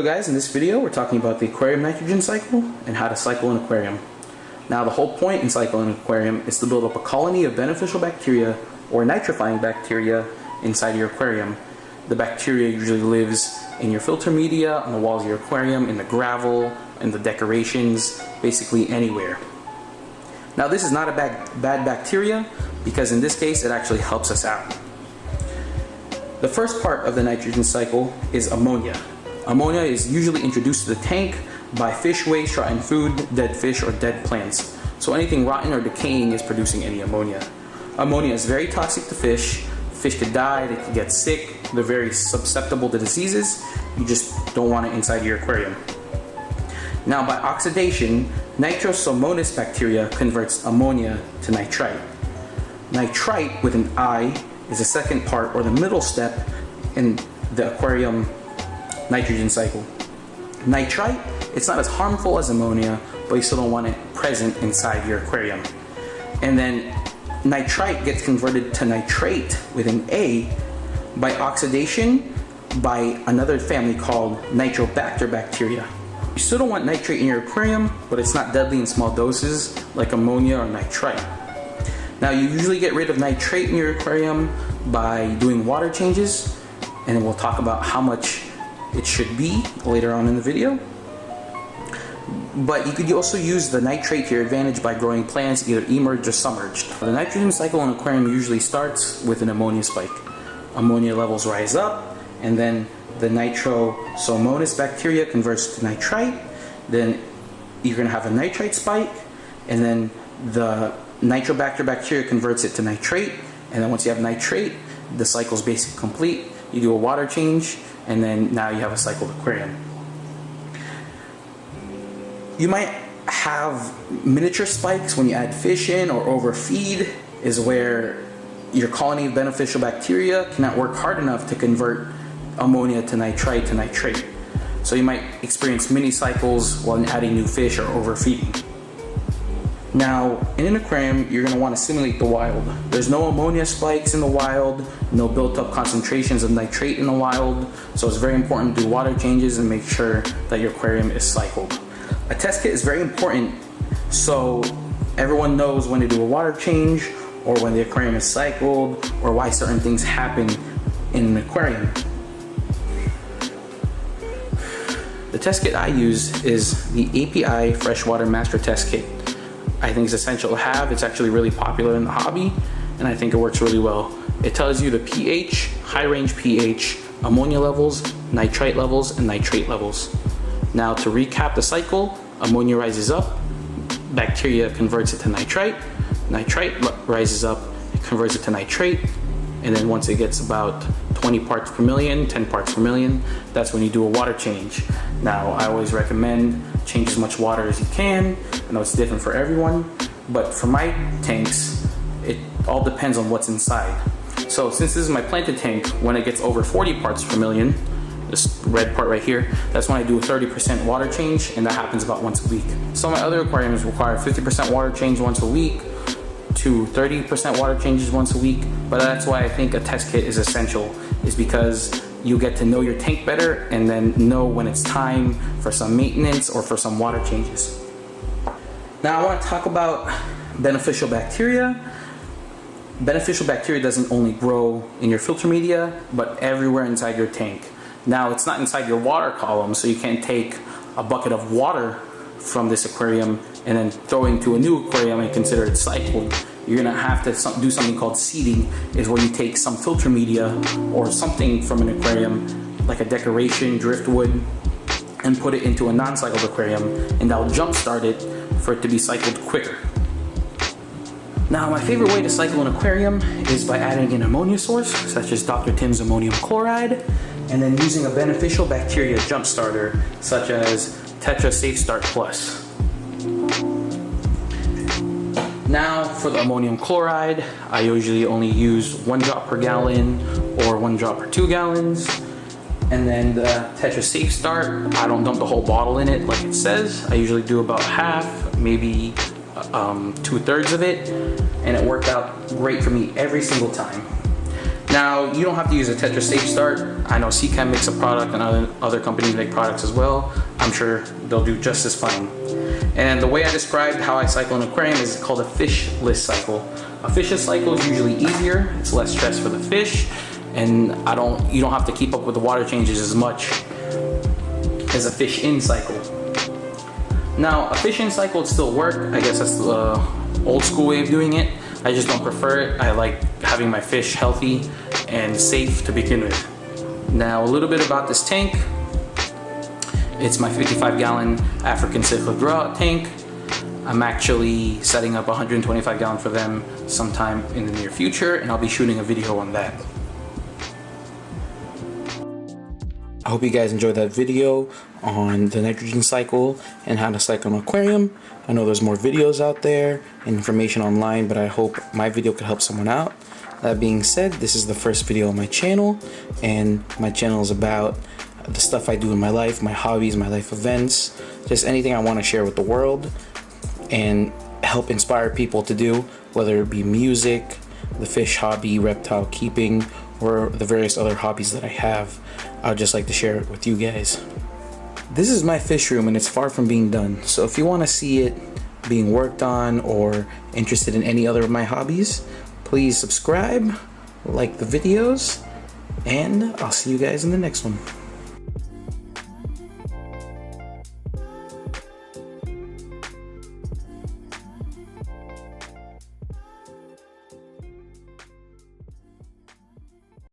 Hello guys, in this video we're talking about the aquarium nitrogen cycle and how to cycle an aquarium. Now the whole point in cycling an aquarium is to build up a colony of beneficial bacteria or nitrifying bacteria inside your aquarium. The bacteria usually lives in your filter media, on the walls of your aquarium, in the gravel, in the decorations, basically anywhere. Now this is not a bad bacteria because in this case it actually helps us out. The first part of the nitrogen cycle is ammonia. Ammonia is usually introduced to the tank by fish waste, rotten food, dead fish, or dead plants. So anything rotten or decaying is producing any ammonia. Ammonia is very toxic to fish. Fish could die, they could get sick, they're very susceptible to diseases. You just don't want it inside your aquarium. Now by oxidation, Nitrosomonas bacteria converts ammonia to nitrite. Nitrite with an I is the second part or the middle step in the aquarium nitrogen cycle. Nitrite, it's not as harmful as ammonia, but you still don't want it present inside your aquarium. And then nitrite gets converted to nitrate with an A by oxidation by another family called Nitrobacter bacteria. You still don't want nitrate in your aquarium, but it's not deadly in small doses like ammonia or nitrite. Now you usually get rid of nitrate in your aquarium by doing water changes, and then we'll talk about how much it should be later on in the video. But you could also use the nitrate to your advantage by growing plants either emerged or submerged. The nitrogen cycle in an aquarium usually starts with an ammonia spike. Ammonia levels rise up, and then the Nitrosomonas bacteria converts to nitrite. Then you're going to have a nitrite spike, and then the Nitrobacter bacteria converts it to nitrate, and then once you have nitrate, the cycle is basically complete. You do a water change, and then now you have a cycled aquarium. You might have miniature spikes when you add fish in, or overfeed is where your colony of beneficial bacteria cannot work hard enough to convert ammonia to nitrite to nitrate. So you might experience mini cycles while adding new fish or overfeeding. Now, in an aquarium, you're going to want to simulate the wild. There's no ammonia spikes in the wild, no built-up concentrations of nitrate in the wild, so it's very important to do water changes and make sure that your aquarium is cycled. A test kit is very important so everyone knows when to do a water change, or when the aquarium is cycled, or why certain things happen in an aquarium. The test kit I use is the API Freshwater Master Test Kit. I think it's essential to have. It's actually really popular in the hobby, and I think it works really well. It tells you the pH, high range pH, ammonia levels, nitrite levels, and nitrate levels. Now to recap the cycle, ammonia rises up, bacteria converts it to nitrite, nitrite rises up, it converts it to nitrate, and then once it gets about 20 parts per million, 10 parts per million, that's when you do a water change. Now I always recommend change as much water as you can. I know it's different for everyone, but for my tanks, it all depends on what's inside. So since this is my planted tank, when it gets over 40 parts per million, this red part right here, that's when I do a 30% water change, and that happens about once a week. Some of my other aquariums require 50% water change once a week to 30% water changes once a week, but that's why I think a test kit is essential, is because you get to know your tank better and then know when it's time for some maintenance or for some water changes. Now I want to talk about beneficial bacteria. Beneficial bacteria doesn't only grow in your filter media, but everywhere inside your tank. Now it's not inside your water column, so you can't take a bucket of water from this aquarium and then throw it into a new aquarium and consider it cycled. You're gonna have to do something called seeding, is where you take some filter media or something from an aquarium, like a decoration, driftwood, and put it into a non-cycled aquarium, and that'll jumpstart it for it to be cycled quicker. Now my favorite way to cycle an aquarium is by adding an ammonia source, such as Dr. Tim's ammonium chloride, and then using a beneficial bacteria jump starter, such as Tetra Safe Start Plus. Now for the ammonium chloride, I usually only use 1 drop per gallon or 1 drop per 2 gallons. And then the Tetra Safe Start, I don't dump the whole bottle in it like it says. I usually do about half, maybe 2/3 of it, and it worked out great for me every single time. Now, you don't have to use a Tetra Safe Start I know CCAM makes a product and other companies make products as well. I'm sure they'll do just as fine. And the way I described how I cycle an aquarium is called a fishless cycle. A fishless cycle is usually easier, it's less stress for the fish, and you don't have to keep up with the water changes as much as a fish in cycle. Now, a fish in cycle would still work. I guess that's the old school way of doing it. I just don't prefer it. I like having my fish healthy and safe to begin with. Now, a little bit about this tank. It's my 55-gallon African cyclic grow-out tank. I'm actually setting up a 125-gallon for them sometime in the near future, and I'll be shooting a video on that. I hope you guys enjoyed that video on the nitrogen cycle and how to cycle an aquarium. I know there's more videos out there and information online, but I hope my video could help someone out. That being said, this is the first video on my channel, and my channel is about the stuff I do in my life, my hobbies, my life events, just anything I want to share with the world and help inspire people to do, whether it be music, the fish hobby, reptile keeping, or the various other hobbies that I have. I'd just like to share it with you guys. This is my fish room and it's far from being done, so if you want to see it being worked on or interested in any other of my hobbies, please subscribe, like the videos, and I'll see you guys in the next one.